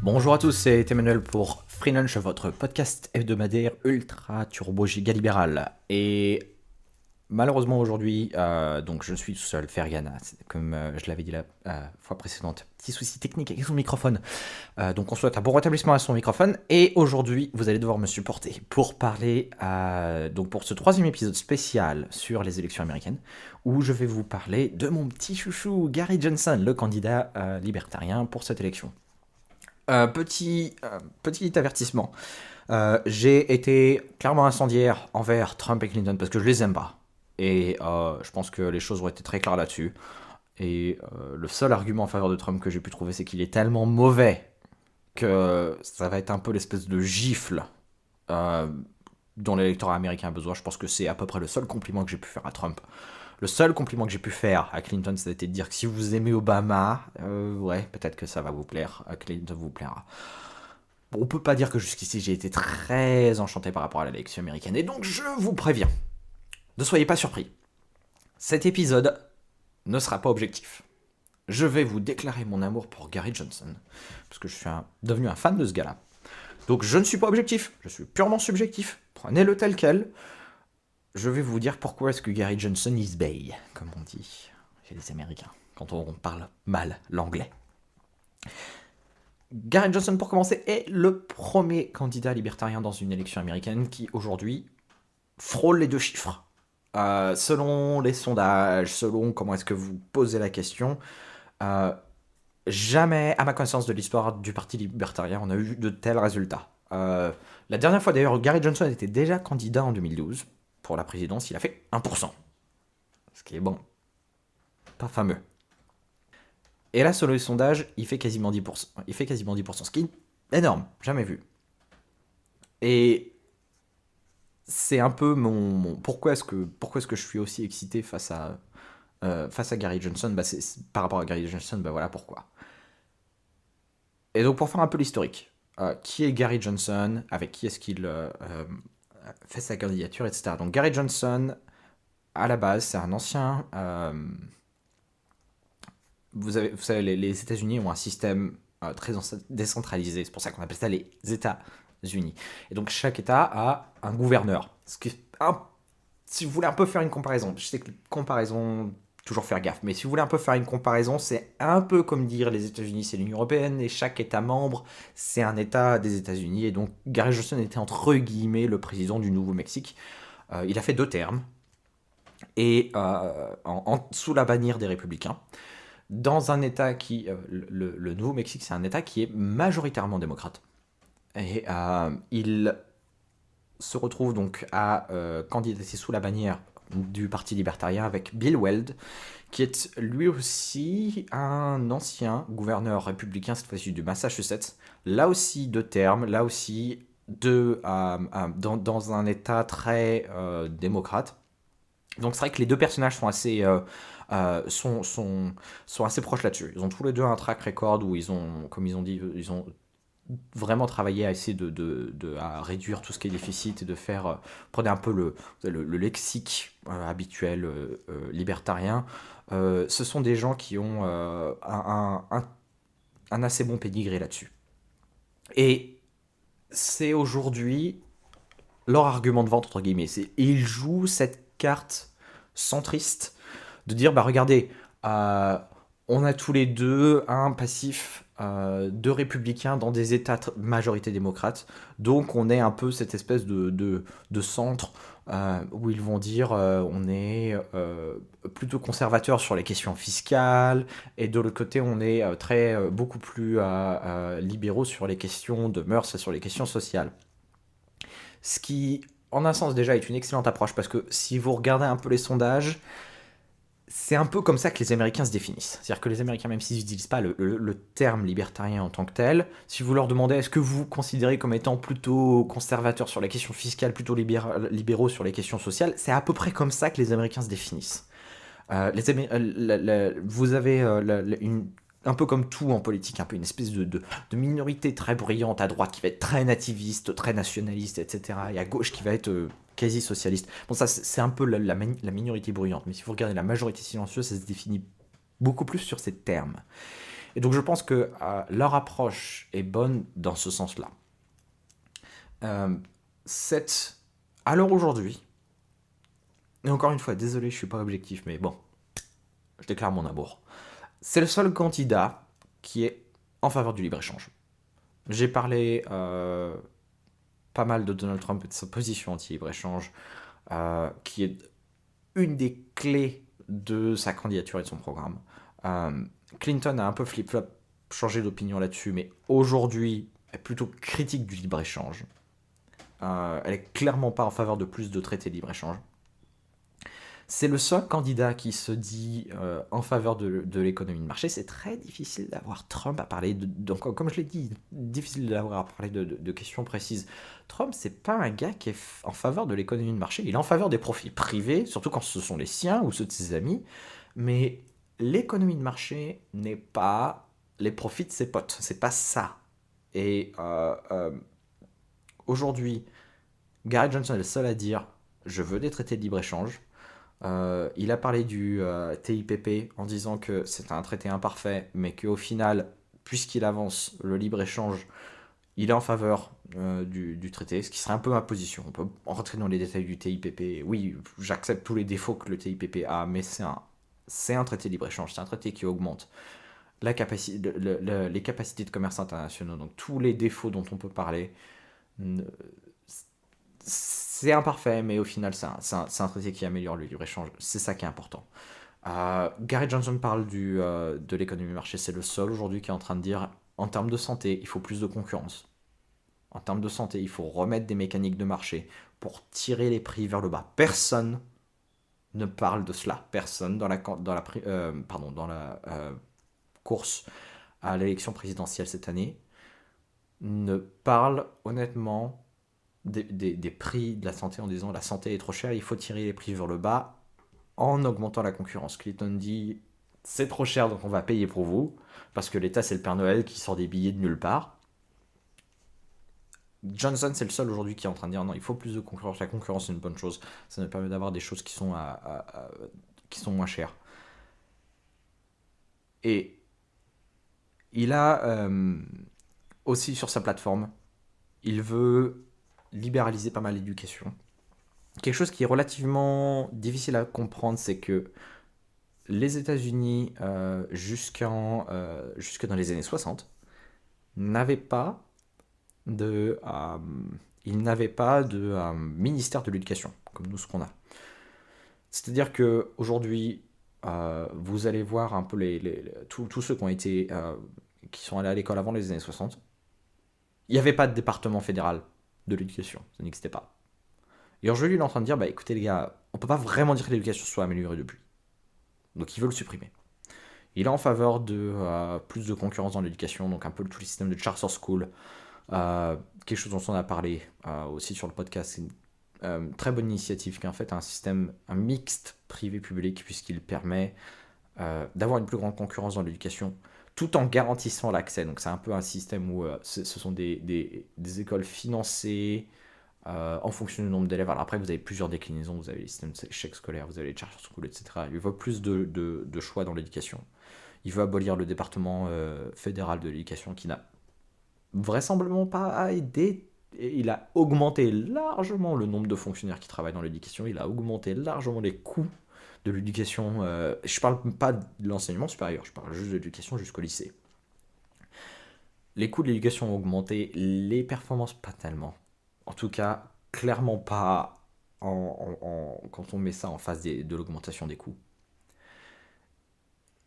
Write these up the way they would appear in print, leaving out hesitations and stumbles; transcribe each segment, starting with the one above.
Bonjour à tous, c'est Emmanuel pour Free votre podcast hebdomadaire ultra turbo giga libéral. Et malheureusement aujourd'hui, donc je suis tout seul, Fergana, comme je l'avais dit la fois précédente, petit souci technique avec son microphone. Donc on souhaite un bon rétablissement à son microphone. Et aujourd'hui, vous allez devoir me supporter pour parler, donc pour ce troisième épisode spécial sur les élections américaines, où je vais vous parler de mon petit chouchou Gary Johnson, le candidat libertarien pour cette élection. Petit avertissement. J'ai été clairement incendiaire envers Trump et Clinton parce que je les aime pas. Et je pense que les choses ont été très claires là-dessus. Et le seul argument en faveur de Trump que j'ai pu trouver, c'est qu'il est tellement mauvais que ça va être un peu l'espèce de gifle euh, dont l'électorat américain a besoin. Je pense que c'est à peu près le seul compliment que j'ai pu faire à Trump. Le seul compliment que j'ai pu faire à Clinton, c'était de dire que si vous aimez Obama, ouais, peut-être que ça va vous plaire, Clinton vous plaira. Bon, on peut pas dire que jusqu'ici j'ai été très enchanté par rapport à l'élection américaine, et donc je vous préviens, ne soyez pas surpris. Cet épisode ne sera pas objectif. Je vais vous déclarer mon amour pour Gary Johnson, parce que je suis devenu un fan de ce gars-là. Donc je ne suis pas objectif, je suis purement subjectif. Prenez-le tel quel. Je vais vous dire pourquoi est-ce que Gary Johnson is bay, comme on dit chez les Américains, quand on parle mal l'anglais. Gary Johnson, pour commencer, est le premier candidat libertarien dans une élection américaine qui, aujourd'hui, frôle les 2 chiffres. Selon les sondages, selon comment est-ce que vous posez la question, jamais, à ma connaissance de l'histoire du Parti libertarien, on a eu de tels résultats. La dernière fois, d'ailleurs, Gary Johnson était déjà candidat en 2012 pour la présidence, il a fait 1%. Ce qui est bon, pas fameux. Et là, selon les sondages, il fait quasiment 10%. Il fait quasiment 10%, ce qui est énorme, jamais vu. Et c'est un peu mon pourquoi est-ce que je suis aussi excité face à Gary Johnson. Par rapport à Gary Johnson, voilà pourquoi. Et donc pour faire un peu l'historique, qui est Gary Johnson, avec qui est-ce qu'il fait sa candidature, etc. Donc Gary Johnson, à la base, c'est un ancien... vous savez, les États-Unis ont un système très décentralisé, c'est pour ça qu'on appelle ça les États-Unis. Et donc chaque État a un gouverneur. Si vous voulez un peu faire une comparaison, je sais que comparaison, toujours faire gaffe, mais si vous voulez un peu faire une comparaison, c'est un peu comme dire les États-Unis c'est l'Union Européenne et chaque État membre c'est un État des États-Unis. Et donc Gary Johnson était entre guillemets le président du Nouveau-Mexique. Il a fait 2 termes et sous la bannière des Républicains. Dans un État qui, le Nouveau-Mexique, c'est un État qui est majoritairement démocrate. Et il se retrouve donc à candidater sous la bannière du Parti libertarien avec Bill Weld, qui est lui aussi un ancien gouverneur républicain, cette fois-ci du Massachusetts. Là aussi 2 termes, là aussi dans un État très démocrate. Donc c'est vrai que les 2 personnages sont assez, sont assez proches là-dessus. Ils ont tous les 2 un track record où ils ont, comme ils ont dit, ils ont vraiment travaillé à essayer à réduire tout ce qui est déficit et de faire... prenez un peu le lexique habituel libertarien. Ce sont des gens qui ont un assez bon pédigré là-dessus. Et c'est aujourd'hui leur argument de vente, entre guillemets. Ils jouent cette carte centriste de dire, regardez, on a tous les 2 un passif de républicains dans des États majorité démocrates, donc on est un peu cette espèce de centre où ils vont dire on est plutôt conservateur sur les questions fiscales, et de l'autre côté on est beaucoup plus libéraux sur les questions de mœurs et sur les questions sociales. Ce qui, en un sens, déjà est une excellente approche, parce que si vous regardez un peu les sondages, c'est un peu comme ça que les Américains se définissent. C'est-à-dire que les Américains, même s'ils n'utilisent pas le terme libertarien en tant que tel, si vous leur demandez est-ce que vous vous considérez comme étant plutôt conservateur sur les questions fiscales, plutôt libéraux sur les questions sociales, c'est à peu près comme ça que les Américains se définissent. Vous avez un peu comme tout en politique, un peu une espèce de minorité très bruyante à droite qui va être très nativiste, très nationaliste, etc. Et à gauche qui va être quasi socialiste. Bon, ça, c'est un peu la minorité bruyante. Mais si vous regardez la majorité silencieuse, ça se définit beaucoup plus sur ces termes. Et donc je pense que leur approche est bonne dans ce sens-là. Euh, à l'heure aujourd'hui, et encore une fois, désolé, je suis pas objectif, mais bon, je déclare mon amour. C'est le seul candidat qui est en faveur du libre-échange. J'ai parlé pas mal de Donald Trump et de sa position anti-libre-échange, qui est une des clés de sa candidature et de son programme. Clinton a un peu flip-flop, changé d'opinion là-dessus, mais aujourd'hui, elle est plutôt critique du libre-échange. Elle est clairement pas en faveur de plus de traités de libre-échange. C'est le seul candidat qui se dit en faveur de l'économie de marché. C'est très difficile d'avoir Trump à parler donc, comme je l'ai dit, difficile d'avoir à parler de questions précises. Trump, c'est pas un gars qui est en faveur de l'économie de marché. Il est en faveur des profits privés, surtout quand ce sont les siens ou ceux de ses amis. Mais l'économie de marché n'est pas les profits de ses potes. C'est pas ça. Et aujourd'hui, Gary Johnson est le seul à dire je veux des traités de libre-échange. Il a parlé du TIPP en disant que c'est un traité imparfait, mais qu'au final, puisqu'il avance le libre-échange, il est en faveur du traité, ce qui serait un peu ma position. On peut rentrer dans les détails du TIPP. Oui, j'accepte tous les défauts que le TIPP a, mais c'est un traité de libre-échange, c'est un traité qui augmente les capacités de commerce internationaux. Donc tous les défauts dont on peut parler, c'est imparfait, mais au final, c'est un traité qui améliore le libre-échange. C'est ça qui est important. Gary Johnson parle de l'économie de marché. C'est le seul aujourd'hui qui est en train de dire, en termes de santé, il faut plus de concurrence. En termes de santé, il faut remettre des mécaniques de marché pour tirer les prix vers le bas. Personne ne parle de cela. Personne dans la course à l'élection présidentielle cette année ne parle honnêtement des prix de la santé en disant la santé est trop chère, il faut tirer les prix vers le bas en augmentant la concurrence. Clinton dit c'est trop cher donc on va payer pour vous parce que l'État c'est le Père Noël qui sort des billets de nulle part. Johnson c'est le seul aujourd'hui qui est en train de dire non, il faut plus de concurrence, la concurrence c'est une bonne chose, ça nous permet d'avoir des choses qui sont moins chères. Et il a aussi sur sa plateforme, il veut libéraliser pas mal l'éducation. Quelque chose qui est relativement difficile à comprendre, c'est que les États-Unis, jusque dans les années 60, n'avaient pas de ministère de l'éducation, comme nous ce qu'on a. C'est-à-dire qu'aujourd'hui, vous allez voir un peu tous ceux qui sont allés à l'école avant les années 60, il n'y avait pas de département fédéral de l'éducation, ça n'existait pas. Et aujourd'hui, il est en train de dire, bah écoutez les gars, on peut pas vraiment dire que l'éducation soit améliorée depuis. Donc il veut le supprimer. Il est en faveur de plus de concurrence dans l'éducation, donc un peu tous les systèmes de charter school, quelque chose dont on a parlé aussi sur le podcast. C'est une très bonne initiative qui est en fait un mixte privé-public, puisqu'il permet d'avoir une plus grande concurrence dans l'éducation, tout en garantissant l'accès. Donc c'est un peu un système où ce sont des écoles financées en fonction du nombre d'élèves. Alors après, vous avez plusieurs déclinaisons, vous avez les systèmes d'échecs scolaires, vous avez les charter schools, etc. Il veut plus de choix dans l'éducation. Il veut abolir le département fédéral de l'éducation qui n'a vraisemblablement pas aidé. Et il a augmenté largement le nombre de fonctionnaires qui travaillent dans l'éducation, il a augmenté largement les coûts de l'éducation. Je parle pas de l'enseignement supérieur, je parle juste de l'éducation jusqu'au lycée. Les coûts de l'éducation ont augmenté, les performances pas tellement. En tout cas, clairement pas quand on met ça en face de l'augmentation des coûts.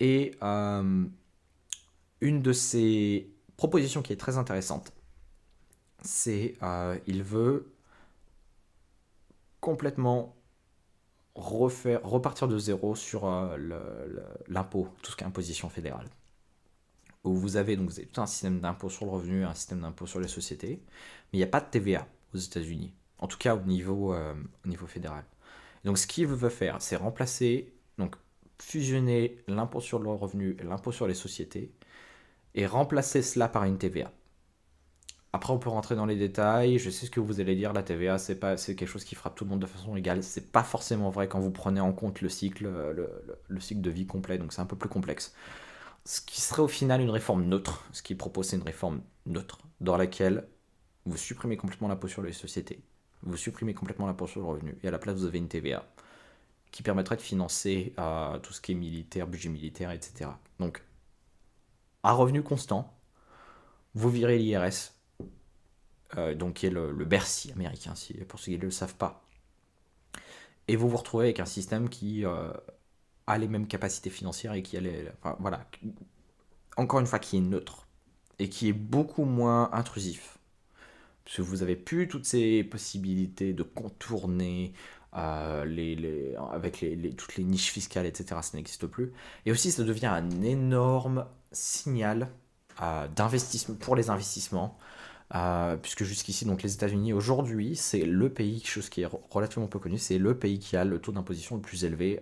Et une de ces propositions qui est très intéressante, c'est il veut complètement repartir de zéro sur l'impôt, tout ce qui est imposition fédérale. Où vous avez tout un système d'impôt sur le revenu, un système d'impôt sur les sociétés, mais il n'y a pas de TVA aux États-Unis, en tout cas au niveau fédéral. Donc ce qu'il veut faire, c'est fusionner l'impôt sur le revenu et l'impôt sur les sociétés, et remplacer cela par une TVA. Après, on peut rentrer dans les détails. Je sais ce que vous allez dire. La TVA, c'est quelque chose qui frappe tout le monde de façon égale. C'est pas forcément vrai quand vous prenez en compte le cycle de vie complet. Donc, c'est un peu plus complexe. ce qui serait au final une réforme neutre. Ce qu'il propose, c'est une réforme neutre, dans laquelle vous supprimez complètement l'impôt sur les sociétés, vous supprimez complètement l'impôt sur le revenu, et à la place, vous avez une TVA qui permettrait de financer tout ce qui est militaire, budget militaire, etc. Donc, à revenu constant, vous virez l'IRS, donc qui est le Bercy américain, pour ceux qui ne le savent pas, et vous vous retrouvez avec un système qui a les mêmes capacités financières et qui a enfin, voilà, encore une fois, qui est neutre et qui est beaucoup moins intrusif. Parce que vous avez plus toutes ces possibilités de contourner avec toutes les niches fiscales, etc. Ça n'existe plus. Et aussi, ça devient un énorme signal d'investissement pour les investissements. Puisque jusqu'ici, donc les États-Unis, aujourd'hui, c'est le pays, chose qui est relativement peu connue, c'est le pays qui a le taux d'imposition le plus élevé,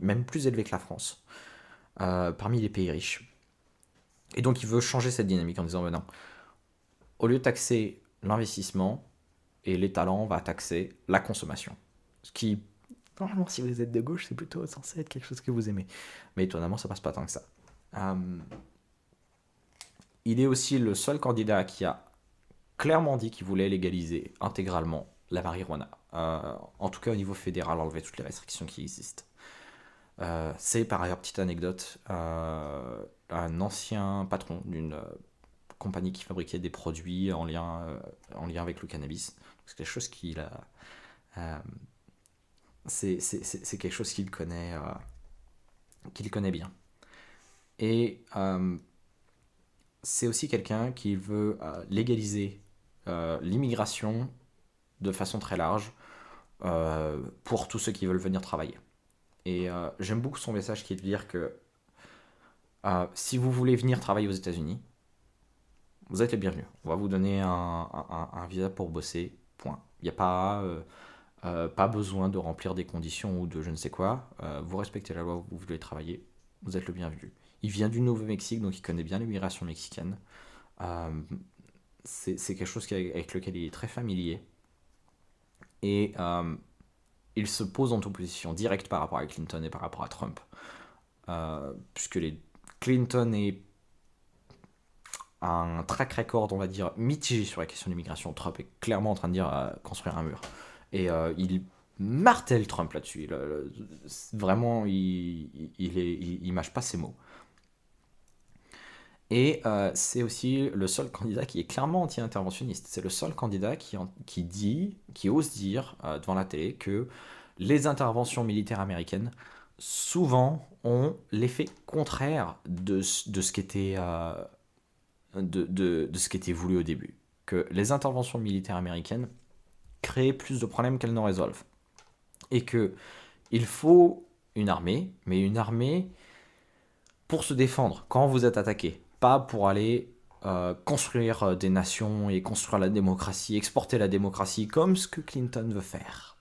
même plus élevé que la France, parmi les pays riches. Et donc, il veut changer cette dynamique en disant, ben non, au lieu de taxer l'investissement et les talents, on va taxer la consommation. Ce qui, normalement, si vous êtes de gauche, c'est plutôt censé être quelque chose que vous aimez. Mais étonnamment, ça passe pas tant que ça. Il est aussi le seul candidat qui a clairement dit qu'il voulait légaliser intégralement la marijuana. En tout cas, au niveau fédéral, enlever toutes les restrictions qui existent. C'est par ailleurs, petite anecdote, un ancien patron d'une compagnie qui fabriquait des produits en lien avec le cannabis. C'est quelque chose qu'il a. C'est quelque chose qu'il connaît bien. Et c'est aussi quelqu'un qui veut légaliser l'immigration de façon très large pour tous ceux qui veulent venir travailler. Et j'aime beaucoup son message qui est de dire que si vous voulez venir travailler aux États-Unis, vous êtes les bienvenus. On va vous donner un visa pour bosser, point. Il n'y a pas besoin de remplir des conditions ou de je ne sais quoi. Vous respectez la loi, vous voulez travailler, vous êtes le bienvenu. Il vient du Nouveau-Mexique, donc il connaît bien l'immigration mexicaine. C'est quelque chose avec lequel il est très familier. Et il se pose en opposition directe par rapport à Clinton et par rapport à Trump. Puisque Clinton est un track record, on va dire, mitigé sur la question de l'immigration. Trump est clairement en train de dire construire un mur. Et il martèle Trump là-dessus. Vraiment, il mâche pas ses mots. Et c'est aussi le seul candidat qui est clairement anti-interventionniste. C'est le seul candidat qui ose dire devant la télé que les interventions militaires américaines souvent ont l'effet contraire de ce qui était de ce qui était voulu au début. Que les interventions militaires américaines créent plus de problèmes qu'elles n'en résolvent. Et que il faut une armée, mais une armée pour se défendre quand vous êtes attaqué. Pas pour aller construire des nations et construire la démocratie, exporter la démocratie comme ce que Clinton veut faire.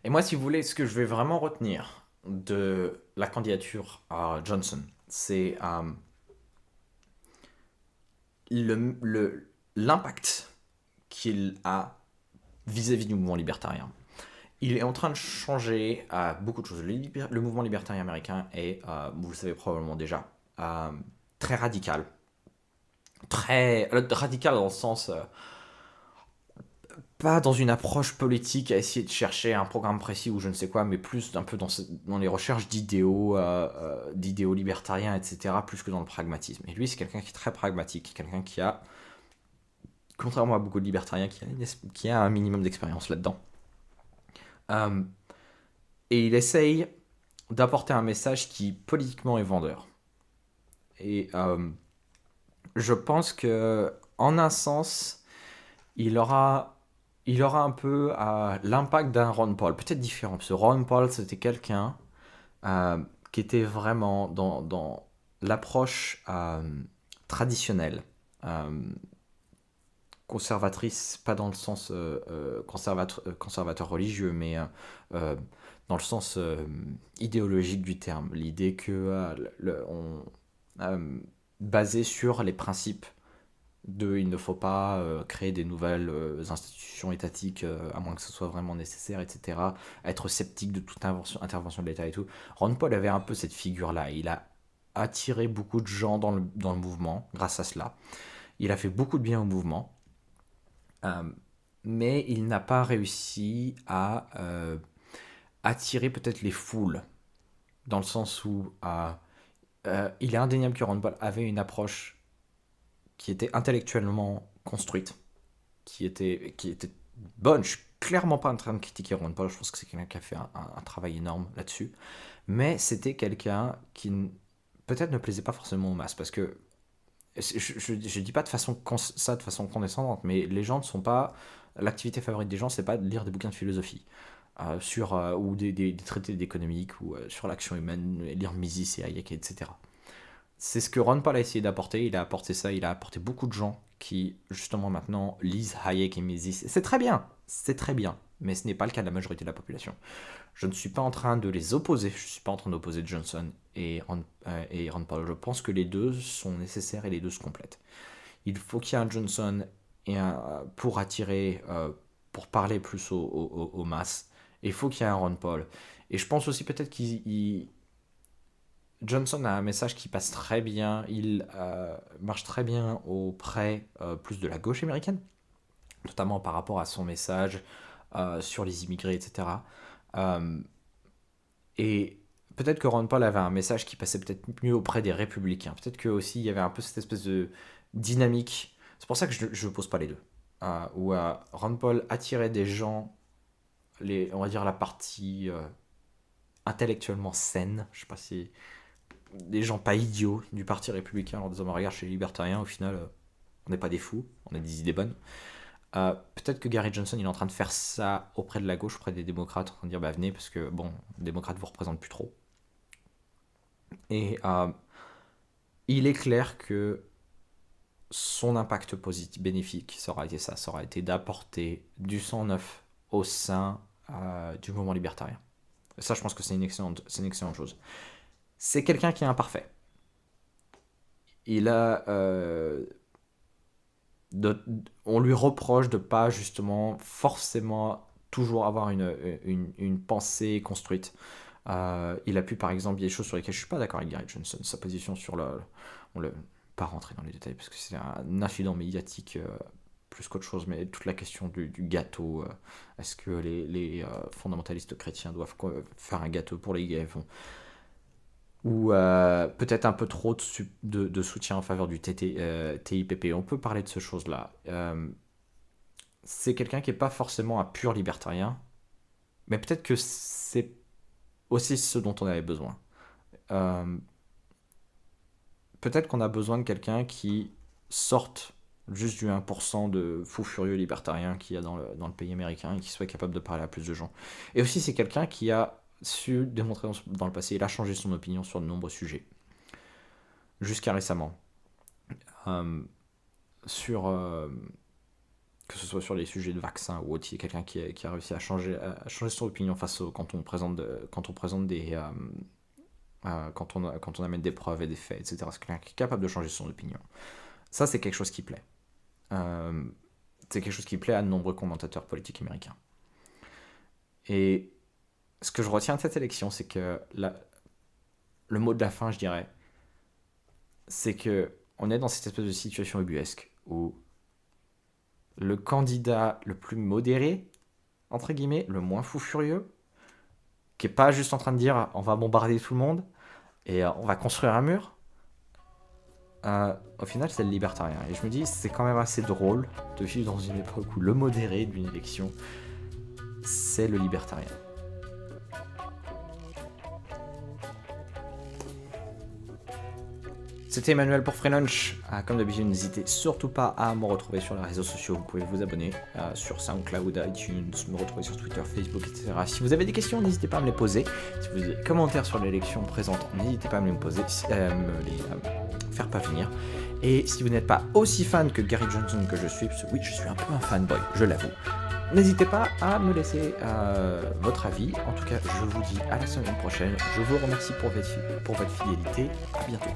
Et moi, si vous voulez, ce que je vais vraiment retenir de la candidature à Johnson, c'est l'impact qu'il a vis-à-vis du mouvement libertarien. Il est en train de changer beaucoup de choses. Le mouvement libertarien américain est, vous le savez probablement déjà, très radical. Très radical dans le sens, pas dans une approche politique à essayer de chercher un programme précis ou je ne sais quoi, mais plus un peu dans les recherches d'idéaux libertariens, etc., plus que dans le pragmatisme. Et lui, c'est quelqu'un qui est très pragmatique, quelqu'un qui a, contrairement à beaucoup de libertariens, qui a un minimum d'expérience là-dedans. Et il essaye d'apporter un message qui politiquement est vendeur. Et je pense que, en un sens, il aura un peu l'impact d'un Ron Paul, peut-être différent, parce que Ron Paul, c'était quelqu'un qui était vraiment dans l'approche traditionnelle, conservatrice, pas dans le sens conservateur religieux, mais dans le sens idéologique du terme. L'idée que basé sur les principes il ne faut pas créer des nouvelles institutions étatiques à moins que ce soit vraiment nécessaire, etc. Être sceptique de toute intervention de l'État et tout. Ron Paul avait un peu cette figure-là. Il a attiré beaucoup de gens dans le mouvement grâce à cela. Il a fait beaucoup de bien au mouvement, euh, mais il n'a pas réussi à attirer peut-être les foules, dans le sens où il est indéniable que Ron Paul avait une approche qui était intellectuellement construite, qui était bonne. Je suis clairement pas en train de critiquer Ron Paul, je pense que c'est quelqu'un qui a fait un travail énorme là-dessus, mais c'était quelqu'un qui peut-être ne plaisait pas forcément aux masses, parce que je dis pas ça de façon condescendante, mais les gens ne sont pas, l'activité favorite des gens, c'est pas de lire des bouquins de philosophie ou des traités d'économique ou sur l'action humaine, lire Mises et Hayek, etc. C'est ce que Ron Paul a essayé d'apporter. Il a apporté ça, il a apporté beaucoup de gens qui, justement, maintenant lisent Hayek et Mises. C'est très bien, mais ce n'est pas le cas de la majorité de la population. Je ne suis pas en train de les opposer, je ne suis pas en train d'opposer Johnson et Ron Paul. Je pense que les deux sont nécessaires et les deux se complètent. Il faut qu'il y ait un Johnson pour attirer, pour parler plus aux masses. Et il faut qu'il y ait un Ron Paul. Et je pense aussi peut-être Johnson a un message qui passe très bien, il marche très bien auprès plus de la gauche américaine, notamment par rapport à son message sur les immigrés, etc. Et peut-être que Ron Paul avait un message qui passait peut-être mieux auprès des républicains. Peut-être que aussi il y avait un peu cette espèce de dynamique. C'est pour ça que je ne pose pas les deux. Où Ron Paul attirait des gens, on va dire la partie intellectuellement saine, je sais pas si des gens pas idiots du parti républicain en leur disant regarde chez les libertariens au final on n'est pas des fous, on a des idées bonnes. Peut-être que Gary Johnson il est en train de faire ça auprès de la gauche, auprès des démocrates, en train de dire bah venez parce que bon, les démocrates vous représentent plus trop. Et il est clair que son impact positif, bénéfique, ça aura été d'apporter du sang neuf au sein du mouvement libertarien. Et ça je pense que c'est une excellente chose. C'est quelqu'un qui est imparfait. Il a on lui reproche de pas justement forcément toujours avoir une pensée construite. Il a pu par exemple, il y a des choses sur lesquelles je suis pas d'accord avec Gary Johnson, sa position sur pas rentrer dans les détails parce que c'est un incident médiatique plus qu'autre chose, mais toute la question du gâteau, est-ce que les fondamentalistes chrétiens doivent faire un gâteau pour les gays, ou peut-être un peu trop de soutien en faveur du TIPP. On peut parler de ces choses-là. C'est quelqu'un qui n'est pas forcément un pur libertarien, mais peut-être que c'est aussi ce dont on avait besoin. Peut-être qu'on a besoin de quelqu'un qui sorte juste du 1% de fous furieux libertariens qu'il y a dans le pays américain et qui soit capable de parler à plus de gens. Et aussi, c'est quelqu'un qui a su démontrer dans le passé, il a changé son opinion sur de nombreux sujets. Jusqu'à récemment. Que ce soit sur les sujets de vaccins ou autre, il y a quelqu'un qui a réussi à changer son opinion quand on présente des... quand on amène des preuves et des faits, etc. C'est quelqu'un qui est capable de changer son opinion. Ça, c'est quelque chose qui plaît. C'est quelque chose qui plaît à de nombreux commentateurs politiques américains. Et ce que je retiens de cette élection, c'est que le mot de la fin, je dirais, c'est que on est dans cette espèce de situation ubuesque où le candidat le plus modéré, entre guillemets, le moins fou furieux, qui est pas juste en train de dire on va bombarder tout le monde et on va construire un mur, au final c'est le libertarien. Et je me dis c'est quand même assez drôle de vivre dans une époque où le modéré d'une élection c'est le libertarien. C'était Emmanuel pour Free Lunch. Comme d'habitude, n'hésitez surtout pas à me retrouver sur les réseaux sociaux. Vous pouvez vous abonner sur SoundCloud, iTunes, me retrouver sur Twitter, Facebook, etc. Si vous avez des questions, n'hésitez pas à me les poser. Si vous avez des commentaires sur l'élection présente, n'hésitez pas à me les poser, me les faire parvenir. Et si vous n'êtes pas aussi fan que Gary Johnson que je suis, parce que oui, je suis un peu un fanboy, je l'avoue, n'hésitez pas à me laisser votre avis. En tout cas, je vous dis à la semaine prochaine. Je vous remercie pour votre fidélité. À bientôt.